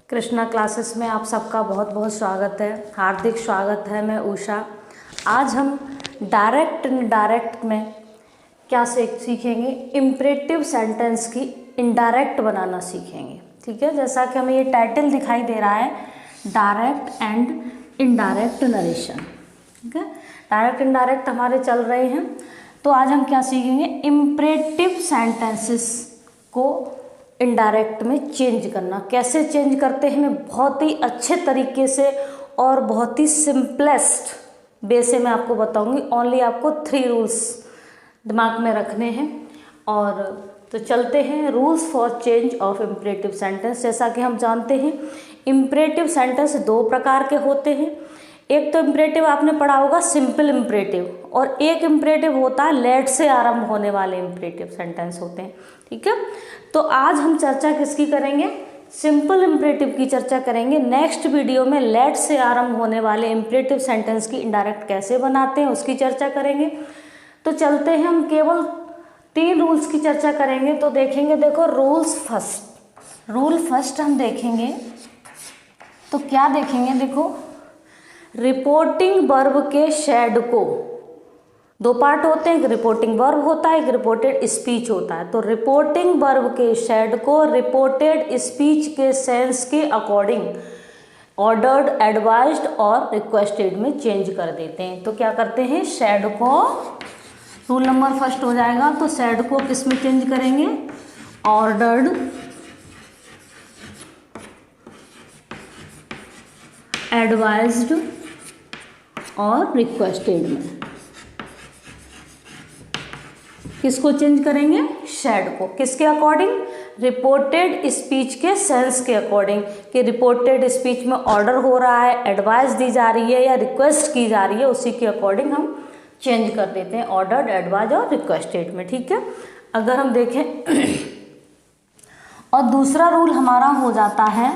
Krishna classes में आप सबका बहुत बहुत स्वागत है, हार्दिक स्वागत है। मैं उषा। आज हम डायरेक्ट इनडायरेक्ट में क्या सीखेंगे, इम्परेटिव सेंटेंस की इनडायरेक्ट बनाना सीखेंगे। ठीक है, जैसा कि हमें ये टाइटल दिखाई दे रहा है, डायरेक्ट एंड इनडायरेक्ट नरेशन। ठीक है, डायरेक्ट इनडायरेक्ट हमारे चल रहे हैं। तो आज हम क्या सीखेंगे, इम्परेटिव सेंटेंसेस को इनडायरेक्ट में चेंज करना। कैसे चेंज करते हैं, मैं बहुत ही अच्छे तरीके से और बहुत ही सिंपलेस्ट वे से मैं आपको बताऊंगी। ओनली आपको 3 रूल्स दिमाग में रखने हैं। और तो चलते हैं, rules for change of imperative sentence. जैसा कि हम जानते हैं, इम्परेटिव सेंटेंस 2 प्रकार के होते हैं। एक तो इम्परेटिव आपने पढ़ा होगा सिंपल इम्परेटिव, और एक इम्परेटिव होता है लेट से आरंभ होने वाले इम्परेटिव सेंटेंस होते हैं। ठीक है, तो आज हम चर्चा किसकी करेंगे, सिंपल इम्परेटिव की चर्चा करेंगे। नेक्स्ट वीडियो में लेट से आरंभ होने वाले इम्परेटिव सेंटेंस की इनडायरेक्ट कैसे बनाते हैं उसकी चर्चा करेंगे। तो चलते हैं, हम केवल 3 रूल्स की चर्चा करेंगे। तो देखेंगे, देखो रूल्स फर्स्ट, रूल फर्स्ट हम देखेंगे तो क्या देखेंगे, देखो रिपोर्टिंग वर्ब के शेड को 2 पार्ट होते हैं, एक रिपोर्टिंग वर्ब होता है, एक रिपोर्टेड स्पीच होता है। तो रिपोर्टिंग वर्ब के शेड को रिपोर्टेड स्पीच के सेंस के अकॉर्डिंग ऑर्डर्ड, एडवाइज्ड और रिक्वेस्टेड में चेंज कर देते हैं। तो क्या करते हैं, शेड को, रूल नंबर फर्स्ट हो जाएगा, तो शेड को किस में चेंज करेंगे, ऑर्डर्ड, एडवाइज्ड और रिक्वेस्टेड में। किसको चेंज करेंगे, शेड को, किसके अकॉर्डिंग, रिपोर्टेड स्पीच के सेंस के अकॉर्डिंग, कि रिपोर्टेड स्पीच में ऑर्डर हो रहा है, एडवाइस दी जा रही है या रिक्वेस्ट की जा रही है, उसी के अकॉर्डिंग हम चेंज कर देते हैं, ऑर्डर्ड, एडवाइज और रिक्वेस्टेड में। ठीक है, अगर हम देखें और दूसरा रूल हमारा हो जाता है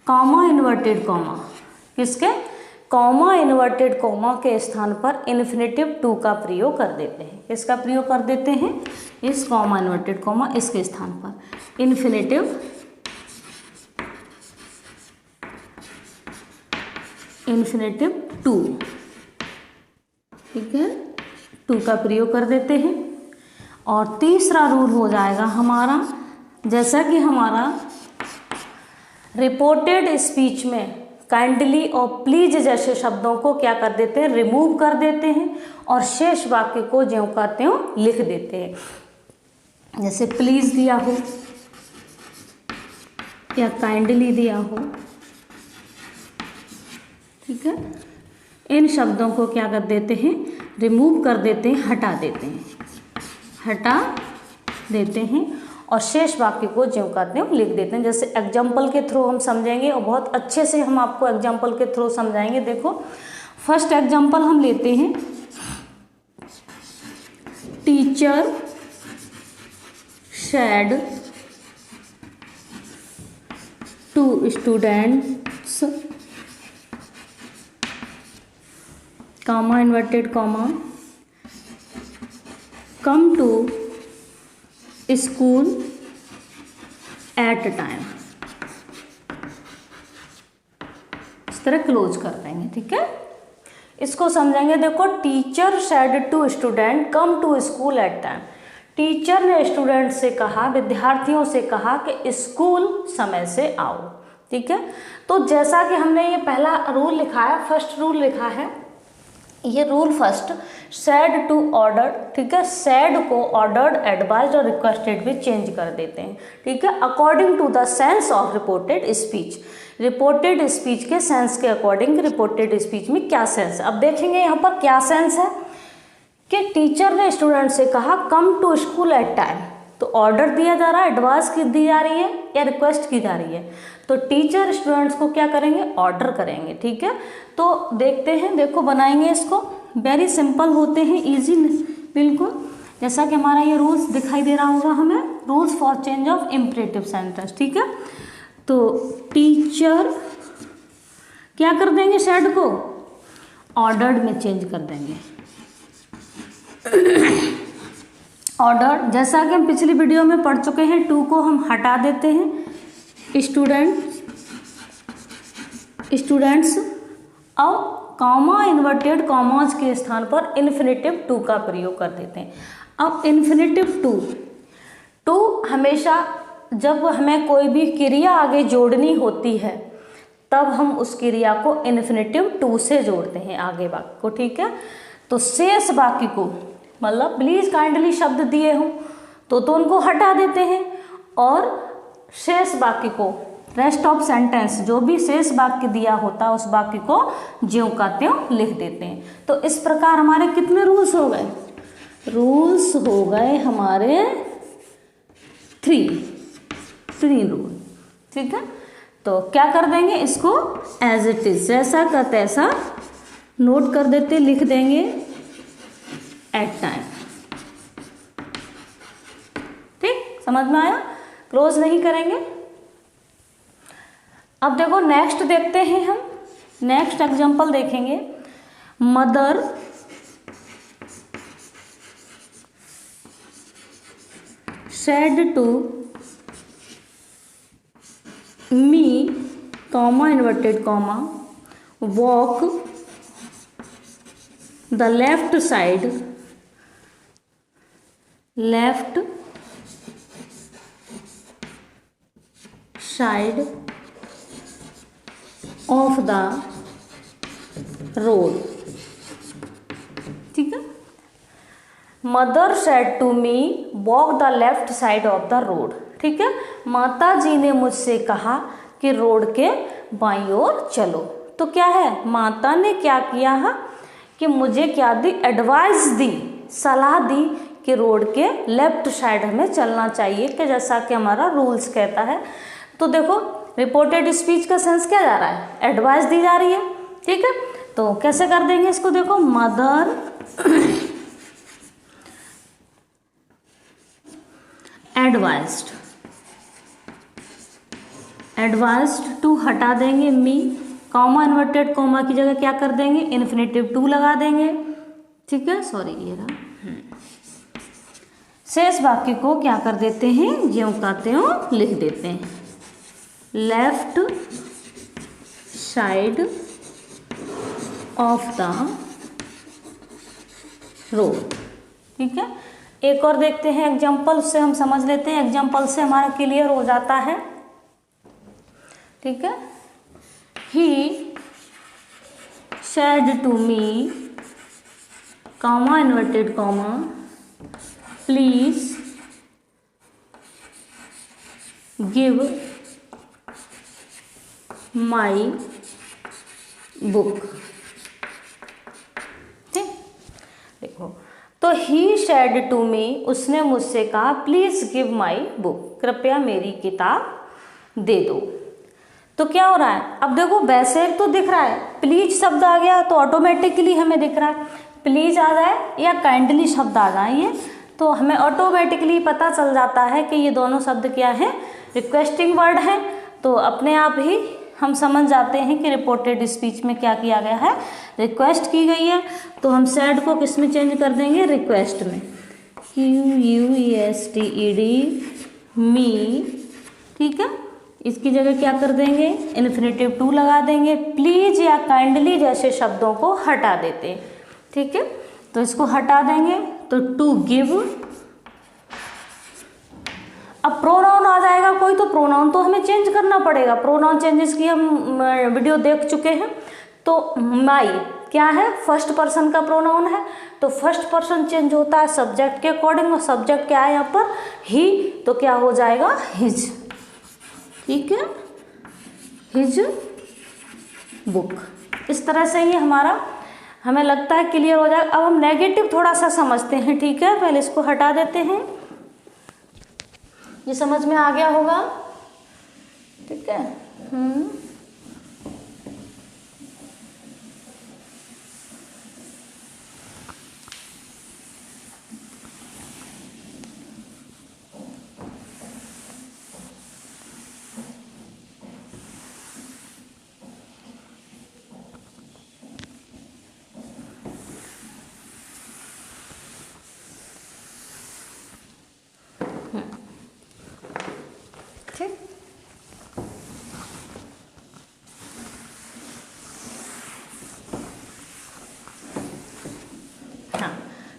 कॉमा इन्वर्टेड कॉमा। किसके, कॉमा इन्वर्टेड कॉमा के स्थान पर इन्फिनेटिव टू का प्रयोग कर देते हैं। किसका प्रयोग कर देते हैं, इस कॉमा इन्वर्टेड कॉमा, इसके स्थान पर इन्फिनेटिव टू। ठीक है, 2 का प्रयोग कर देते हैं। और तीसरा रूल हो जाएगा हमारा, जैसा कि हमारा रिपोर्टेड स्पीच में काइंडली और प्लीज जैसे शब्दों को क्या कर देते हैं, रिमूव कर देते हैं, और शेष वाक्य को ज्यों का त्यों लिख देते हैं। जैसे प्लीज दिया हो या काइंडली दिया हो, ठीक है, इन शब्दों को क्या कर देते हैं, रिमूव कर देते हैं, हटा देते हैं, हटा देते हैं, और शेष वाक्य को ज्यों का त्यों लिख देते हैं। जैसे एग्जाम्पल के थ्रू हम समझेंगे, और बहुत अच्छे से हम आपको एग्जाम्पल के थ्रू समझाएंगे। देखो फर्स्ट एग्जाम्पल हम लेते हैं, teacher said to students, comma inverted comma, come to school at time. इस तरह क्लोज कर देंगे। ठीक है, इसको समझेंगे। देखो, teacher said to student come to school at time. टीचर ने स्टूडेंट से कहा, विद्यार्थियों से कहा कि स्कूल समय से आओ। ठीक है, तो जैसा कि हमने ये पहला रूल लिखा है, फर्स्ट रूल लिखा है, ये rule first, said to ordered. ठीक है, सैड को ऑर्डर्ड, एडवाइज्ड और रिक्वेस्टेड में चेंज कर देते हैं। ठीक है, according to the sense of reported speech, reported speech के सेंस के अकॉर्डिंग, रिपोर्टेड स्पीच में क्या सेंस है। अब देखेंगे यहाँ पर क्या सेंस है, कि टीचर ने स्टूडेंट से कहा come to school at time, तो ऑर्डर दिया जा रहा है, एडवाइस की दी जा रही है या रिक्वेस्ट की जा रही है, तो टीचर स्टूडेंट्स को क्या करेंगे, ऑर्डर करेंगे। ठीक है, तो देखते हैं, देखो बनाएंगे इसको, वेरी सिंपल होते हैं, इजी बिल्कुल, जैसा कि हमारा ये रूल्स दिखाई दे रहा होगा हमें, rules for change of imperative sentence. ठीक है, तो टीचर क्या कर देंगे, सेड को ऑर्डर्ड में चेंज कर देंगे। ऑर्डर, जैसा कि हम पिछली वीडियो में पढ़ चुके हैं, टू को हम हटा देते हैं स्टूडेंट्स, और कॉमा इन्वर्टेड कॉमाज के स्थान पर इन्फिनेटिव टू का प्रयोग कर देते हैं। अब इन्फिनेटिव टू हमेशा जब हमें कोई भी क्रिया आगे जोड़नी होती है तब हम उस क्रिया को इन्फिनेटिव टू से जोड़ते हैं आगे वाक्य को, ठीक है। तो शेष वाक्य को, मतलब प्लीज काइंडली शब्द दिए हों तो उनको हटा देते हैं, और शेष वाक्य को, रेस्ट ऑफ सेंटेंस, जो भी शेष वाक्य दिया होता है उस वाक्य को ज्यों का त्यों लिख देते हैं। तो इस प्रकार हमारे कितने रूल्स हो गए? रूल्स हो गए हमारे थ्री रूल, ठीक है। तो क्या कर देंगे, इसको एज इट इज, जैसा का तैसा नोट कर देते, लिख देंगे एट टाइम, ठीक, समझ में आया? क्लोज नहीं करेंगे। अब देखो नेक्स्ट देखते हैं, हम नेक्स्ट एग्जांपल देखेंगे। Mother said to me, comma inverted comma, walk the left side of the road, ठीक है। Mother said to me walk the left side of the road, ठीक है। माता जी ने मुझसे कहा कि रोड के बाईं ओर चलो। तो क्या है, माता ने क्या किया है कि मुझे क्या दी, एडवाइस दी, सलाह दी कि रोड के लेफ्ट साइड हमें चलना चाहिए, कि जैसा कि हमारा रूल्स कहता है। तो देखो रिपोर्टेड स्पीच का सेंस क्या जा रहा है, एडवाइस दी जा रही है, ठीक है। तो कैसे कर देंगे इसको, देखो मदर एडवाइज्ड टू हटा देंगे मी, कॉमा इन्वर्टेड कॉमा की जगह क्या कर देंगे, इन्फिनेटिव टू लगा देंगे, ठीक है। सॉरी, ये रहा। शेष वाक्य को क्या कर देते हैं, ज्यों का त्यों लिख देते हैं, left side of the road, ठीक है। एक और देखते हैं एग्जाम्पल, उससे हम समझ लेते हैं, एग्जाम्पल से हमारा क्लियर हो जाता है, ठीक है। He said to me, comma inverted comma, please give my book, ठीक। देखो, तो ही सेड टू मी, उसने मुझसे कहा, प्लीज गिव माई बुक, कृपया मेरी किताब दे दो। तो क्या हो रहा है, अब देखो वैसे तो दिख रहा है, प्लीज शब्द आ गया तो ऑटोमेटिकली हमें दिख रहा है, प्लीज आ जाए या काइंडली शब्द आ जाए तो हमें ऑटोमेटिकली पता चल जाता है कि ये दोनों शब्द क्या है, रिक्वेस्टिंग वर्ड है। तो अपने आप ही हम समझ जाते हैं कि रिपोर्टेड स्पीच में क्या किया गया है, रिक्वेस्ट की गई है। तो हम सैड को किस में चेंज कर देंगे, रिक्वेस्ट में, QUESTED मी, ठीक है। इसकी जगह क्या कर देंगे, इन्फिनेटिव टू लगा देंगे, प्लीज या काइंडली जैसे शब्दों को हटा देते हैं, ठीक है। तो इसको हटा देंगे, तो टू गिव, अब प्रोनाउन आ जाएगा कोई, तो प्रोनाउन तो हमें चेंज करना पड़ेगा, प्रोनाउन चेंजेस की हम वीडियो देख चुके हैं। तो माई क्या है, फर्स्ट पर्सन का प्रोनाउन है, तो फर्स्ट पर्सन चेंज होता है सब्जेक्ट के अकॉर्डिंग, और सब्जेक्ट क्या है यहाँ पर, ही, तो क्या हो जाएगा, हिज, ठीक है, हिज बुक। इस तरह से ये हमारा हमें लगता है क्लियर हो जाएगा। अब हम नेगेटिव थोड़ा सा समझते हैं, ठीक है। पहले इसको हटा देते हैं, ये समझ में आ गया होगा, ठीक है।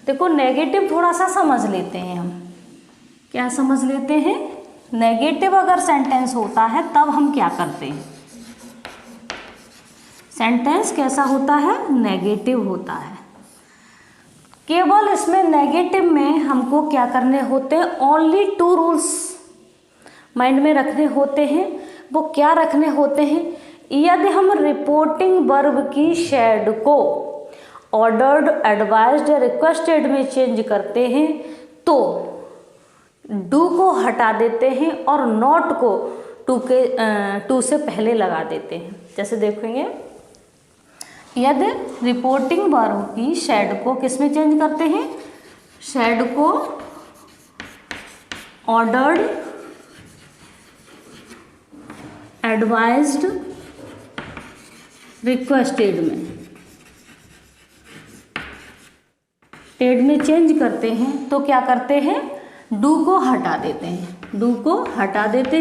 देखो नेगेटिव थोड़ा सा समझ लेते हैं हम, क्या समझ लेते हैं, नेगेटिव अगर सेंटेंस होता है तब हम क्या करते हैं, सेंटेंस कैसा होता है, नेगेटिव होता है। केवल इसमें नेगेटिव में हमको क्या करने होते हैं, ओनली 2 रूल्स माइंड में रखने होते हैं। वो क्या रखने होते हैं, यदि हम रिपोर्टिंग वर्ब की शेड को ऑर्डर्ड, एडवाइज्ड या रिक्वेस्टेड में चेंज करते हैं तो डू को हटा देते हैं और नॉट को टू से पहले लगा देते हैं। जैसे देखेंगे, यदि रिपोर्टिंग वर्ब की शेड को किस में चेंज करते हैं, शेड को ऑर्डर्ड, एडवाइज्ड, रिक्वेस्टेड में चेंज करते हैं तो क्या करते हैं, डू को हटा देते हैं, डू को हटा देते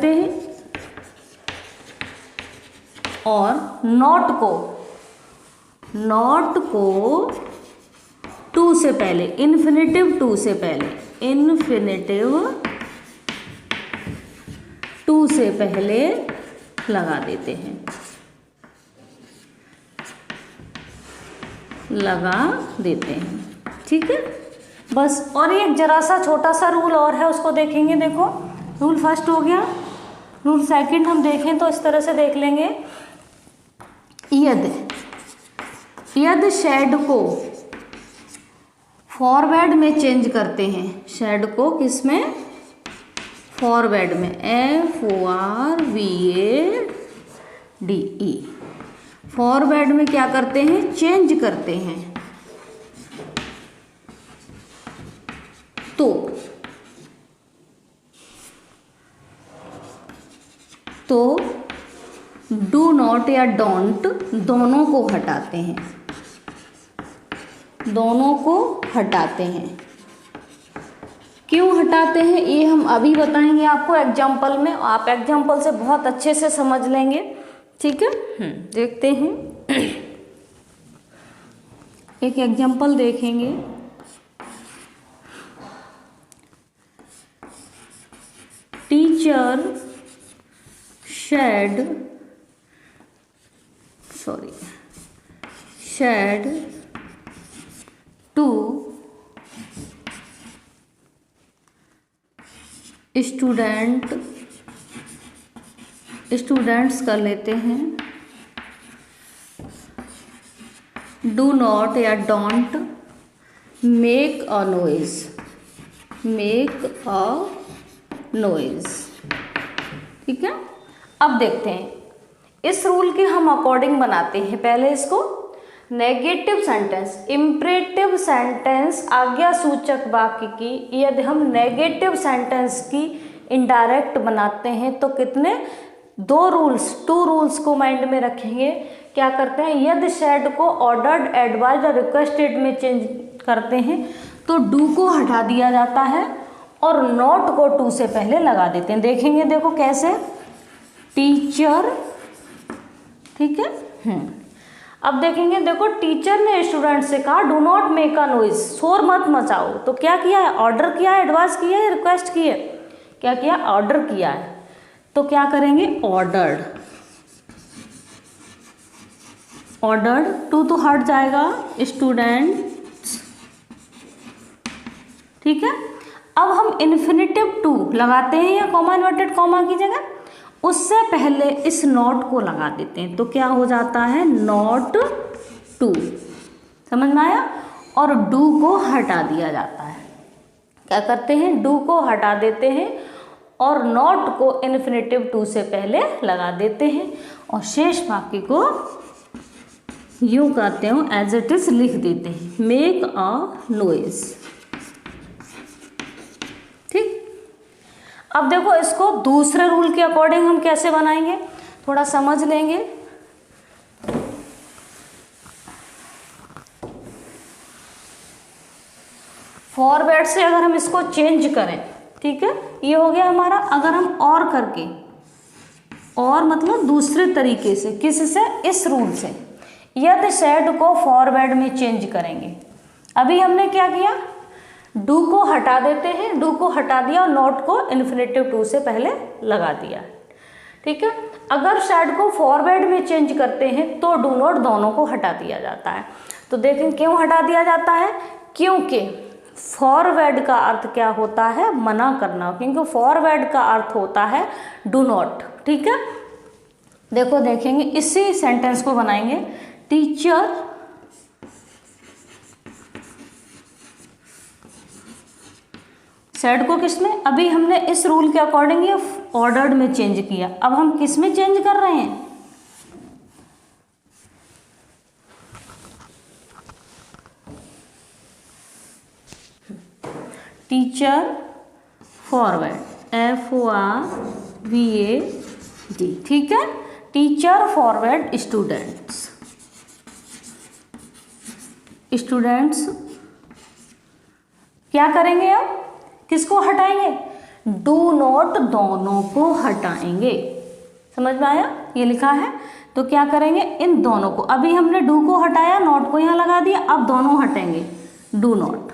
हैं, और नॉट को टू से पहले, इन्फिनेटिव टू से पहले, इन्फिनेटिव टू से पहले लगा देते हैं, ठीक है बस। और एक जरा सा छोटा सा रूल और है, उसको देखेंगे। देखो, रूल फर्स्ट हो गया, रूल सेकंड हम देखें तो इस तरह से देख लेंगे, यदि शेड को फॉरवर्ड में चेंज करते हैं, शेड को किस में, फॉरवर्ड में, FORWARD, फॉरवर्ड में क्या करते हैं, चेंज करते हैं, तो डू नॉट या डोंट दोनों को हटाते हैं, क्यों हटाते हैं ये हम अभी बताएंगे आपको एग्जाम्पल में, आप एग्जाम्पल से बहुत अच्छे से समझ लेंगे, ठीक है। देखते हैं, एक एग्जाम्पल देखेंगे। टीचर shared to स्टूडेंट्स कर लेते हैं, डू नॉट या डोंट मेक अ नॉइज, ठीक है। अब देखते हैं, इस रूल के हम अकॉर्डिंग बनाते हैं। पहले इसको नेगेटिव सेंटेंस, इम्परेटिव सेंटेंस, आज्ञा सूचक वाक्य की यदि हम नेगेटिव सेंटेंस की इनडायरेक्ट बनाते हैं तो कितने, 2 रूल्स को माइंड में रखेंगे। क्या करते हैं, यदि शेड को ऑर्डर्ड, एडवाइज्ड और रिक्वेस्टेड में चेंज करते हैं तो डू को हटा दिया जाता है और नॉट को टू से पहले लगा देते हैं। देखेंगे, देखो कैसे, टीचर, ठीक है। अब देखेंगे, देखो टीचर ने स्टूडेंट से कहा do not make a noise, शोर मत मचाओ, तो क्या किया है, ऑर्डर किया है, एडवाइस किया है, रिक्वेस्ट की है, क्या किया, ऑर्डर किया है, तो क्या करेंगे, ऑर्डर्ड, टू तो हट जाएगा, स्टूडेंट्स, ठीक है। अब हम इन्फिनेटिव टू लगाते हैं या कॉमा इन्वर्टेड कॉमा की जगह, उससे पहले इस नॉट को लगा देते हैं तो क्या हो जाता है, नॉट टू, समझ में आया। और डू को हटा दिया जाता है, क्या करते हैं, डू को हटा देते हैं और नॉट को इन्फिनेटिव टू से पहले लगा देते हैं और शेष वाक्य को यूं करते हो एज इट इज लिख देते हैं, मेक अ नॉइज, ठीक। अब देखो, इसको दूसरे रूल के अकॉर्डिंग हम कैसे बनाएंगे, थोड़ा समझ लेंगे। फॉरवर्ड से अगर हम इसको चेंज करें, ठीक है, ये हो गया हमारा। अगर हम और करके, और मतलब दूसरे तरीके से, किससे, इस रूल से, यदि सेड को फॉरवर्ड में चेंज करेंगे। अभी हमने क्या किया, डू को हटा देते हैं, डू को हटा दिया और नॉट को इन्फिनेटिव टू से पहले लगा दिया, ठीक है। अगर सेड को फॉरवर्ड में चेंज करते हैं तो डू नॉट दोनों को हटा दिया जाता है। तो देखें क्यों हटा दिया जाता है, क्योंकि फॉरवर्ड का अर्थ क्या होता है, मना करना, क्योंकि फॉरवर्ड का अर्थ होता है डू नॉट, ठीक है। देखो देखेंगे, इसी सेंटेंस को बनाएंगे, टीचर सेड को किसमें, अभी हमने इस रूल के अकॉर्डिंग ये ऑर्डर्ड में चेंज किया, अब हम किस में चेंज कर रहे हैं, टीचर फॉरवर्ड, FORWARD, ठीक है। टीचर फॉरवर्ड स्टूडेंट्स, स्टूडेंट्स क्या करेंगे, अब किसको हटाएंगे, डू नॉट दोनों को हटाएंगे। समझ में आया, ये लिखा है। तो क्या करेंगे, इन दोनों को, अभी हमने डू को हटाया, नॉट को यहाँ लगा दिया, अब दोनों हटेंगे, डू नॉट।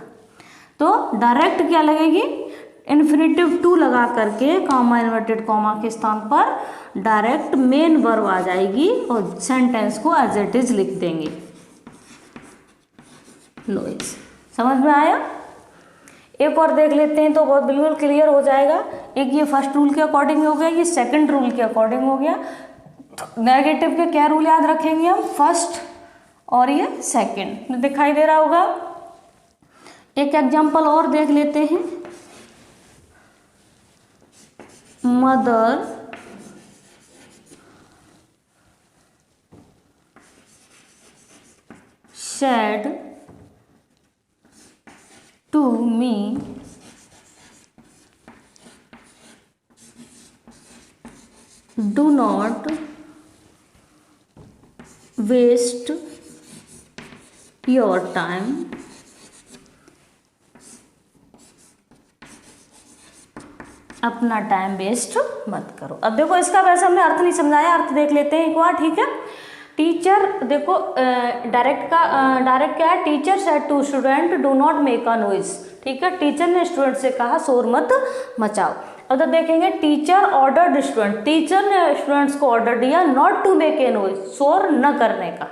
तो डायरेक्ट क्या लगेगी, इन्फिनेटिव टू लगा करके कॉमा इन्वर्टेड कॉमा के स्थान पर डायरेक्ट मेन वर्ब आ जाएगी और सेंटेंस को एज इट इज लिख देंगे। नॉइज, समझ में आया। एक और देख लेते हैं तो बहुत बिल्कुल क्लियर हो जाएगा। एक ये फर्स्ट रूल के अकॉर्डिंग हो गया, ये सेकंड रूल के अकॉर्डिंग हो गया। नेगेटिव के क्या रूल याद रखेंगे हम, फर्स्ट और ये सेकंड, दिखाई दे रहा होगा। एक एग्जांपल और देख लेते हैं, mother said to me do not waste your time अपना टाइम वेस्ट मत करो। अब देखो इसका वैसे हमने अर्थ नहीं समझाया, अर्थ देख लेते हैं एक बार, ठीक है। टीचर देखो डायरेक्ट क्या है, teacher said to student do not make a noise, ठीक है। टीचर ने स्टूडेंट से कहा शोर मत मचाओ। अब तो देखेंगे टीचर ऑर्डर्ड स्टूडेंट, टीचर ने स्टूडेंट्स को ऑर्डर दिया not to make a noise, शोर न करने का,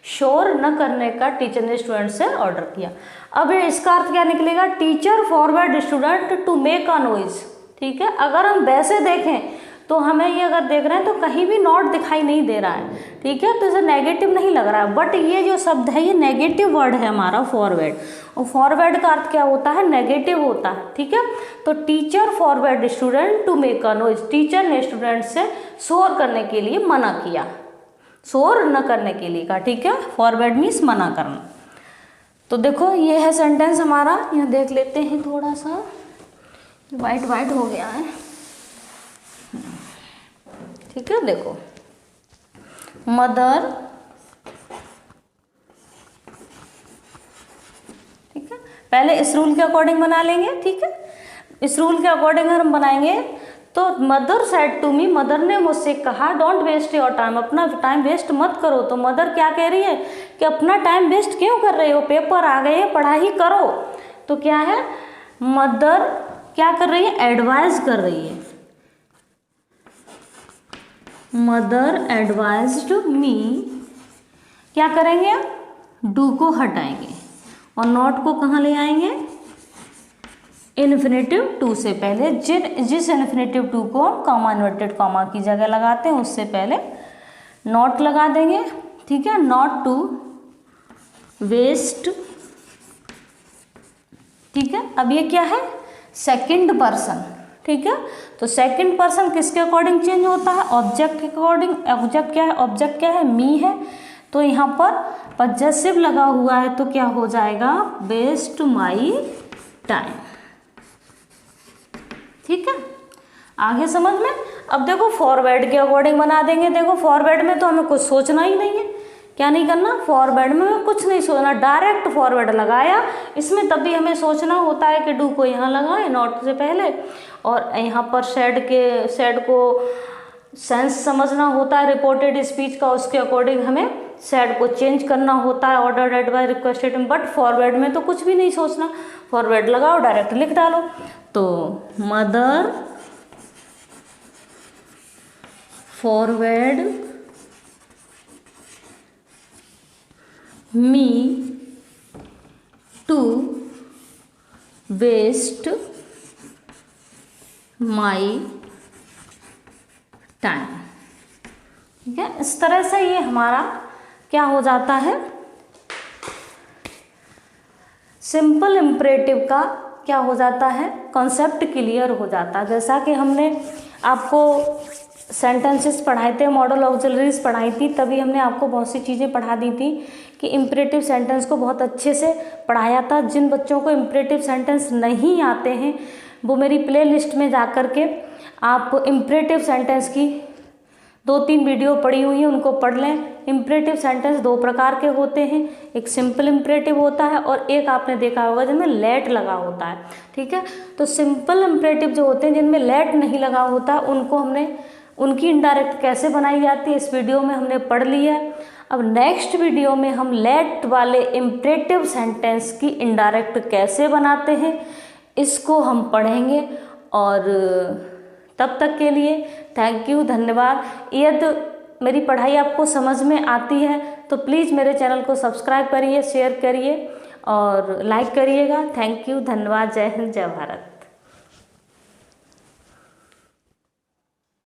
शोर न करने का टीचर ने स्टूडेंट से ऑर्डर किया। अब इसका अर्थ क्या निकलेगा, teacher forward student to make a noise, ठीक है। अगर हम वैसे देखें तो हमें ये अगर देख रहे हैं तो कहीं भी नॉट दिखाई नहीं दे रहा है, ठीक है, तो इसे नेगेटिव नहीं लग रहा है। बट ये जो शब्द है ये नेगेटिव वर्ड है हमारा फॉरवर्ड, और फॉरवर्ड का अर्थ क्या होता है, नेगेटिव होता है, ठीक है। तो teacher forward student to make a noise, teacher ने स्टूडेंट से शोर करने के लिए मना किया, शोर न करने के लिए कहा, ठीक है। फॉरवर्ड मीन्स मना करना। तो देखो ये है सेंटेंस हमारा, यहाँ देख लेते हैं, थोड़ा सा वाइट हो गया है, ठीक है। देखो मदर, ठीक है, पहले इस रूल के अकॉर्डिंग बना लेंगे, ठीक है। इस रूल के अकॉर्डिंग हम बनाएंगे तो mother said to me, mother ने मुझसे कहा डोंट वेस्ट योर टाइम, अपना टाइम वेस्ट मत करो। तो मदर क्या कह रही है कि अपना टाइम वेस्ट क्यों कर रहे हो, पेपर आ गए हैं, पढ़ाई करो। तो क्या है, मदर क्या कर रही है, एडवाइज कर रही है, मदर एडवाइज्ड मी, क्या करेंगे, डू को हटाएंगे और नॉट को कहाँ ले आएंगे, इन्फिनेटिव टू से पहले। जिस इन्फिनेटिव टू को हम कॉमा इन्वर्टेड कॉमा की जगह लगाते हैं उससे पहले नॉट लगा देंगे, ठीक है। नॉट टू वेस्ट, ठीक है। अब ये क्या है, सेकंड पर्सन, ठीक है। तो सेकंड पर्सन किसके अकॉर्डिंग चेंज होता है, ऑब्जेक्ट के अकॉर्डिंग। ऑब्जेक्ट क्या है, ऑब्जेक्ट क्या है, मी है। तो यहाँ पर पजेसिव लगा हुआ है तो क्या हो जाएगा, वेस्ट माई टाइम, ठीक है। आगे समझ में। अब देखो फॉरवर्ड के अकॉर्डिंग बना देंगे। देखो फॉरवर्ड में तो हमें कुछ सोचना ही नहीं है, क्या नहीं करना, फॉरवर्ड में कुछ नहीं सोचना, डायरेक्ट फॉरवर्ड लगाया। इसमें तब भी हमें सोचना होता है कि डू को यहाँ लगाए नॉट से पहले, और यहाँ पर सेड को सेंस समझना होता है रिपोर्टेड स्पीच का, उसके अकॉर्डिंग हमें सेड को चेंज करना होता है, ऑर्डर बाय रिक्वेस्टेड में, बट फॉरवर्ड में तो कुछ भी नहीं सोचना, फॉरवर्ड लगाओ, डायरेक्ट लिख डालो। तो mother forward me to waste my time. ठीक है, इस तरह से ये हमारा क्या हो जाता है, सिंपल इम्परेटिव का क्या हो जाता है, कॉन्सेप्ट क्लियर हो जाता है। जैसा कि हमने आपको सेंटेंसेस पढ़ाए थे, मॉडल ऑक्सिलरीज पढ़ाई थी, तभी हमने आपको बहुत सी चीज़ें पढ़ा दी थी कि इम्परेटिव सेंटेंस को बहुत अच्छे से पढ़ाया था। जिन बच्चों को इम्परेटिव सेंटेंस नहीं आते हैं वो मेरी प्ले लिस्ट में जा कर के आप इम्परेटिव सेंटेंस की 2-3 वीडियो पड़ी हुई हैं, उनको पढ़ लें। इम्परेटिव सेंटेंस 2 प्रकार के होते हैं, एक सिंपल इम्परेटिव होता है और एक आपने देखा होगा जिनमें लेट लगा होता है। ठीक है, तो सिंपल इम्परेटिव जो होते हैं जिनमें लेट नहीं लगा होता, उनको हमने उनकी इनडायरेक्ट कैसे बनाई जाती है इस वीडियो में हमने पढ़ ली है। अब नेक्स्ट वीडियो में हम लेट वाले इम्परेटिव सेंटेंस की इनडायरेक्ट कैसे बनाते हैं इसको हम पढ़ेंगे। और तब तक के लिए थैंक यू, धन्यवाद। यदि मेरी पढ़ाई आपको समझ में आती है तो प्लीज़ मेरे चैनल को सब्सक्राइब करिए, शेयर करिए और लाइक करिएगा। थैंक यू, धन्यवाद। जय हिंद, जय भारत।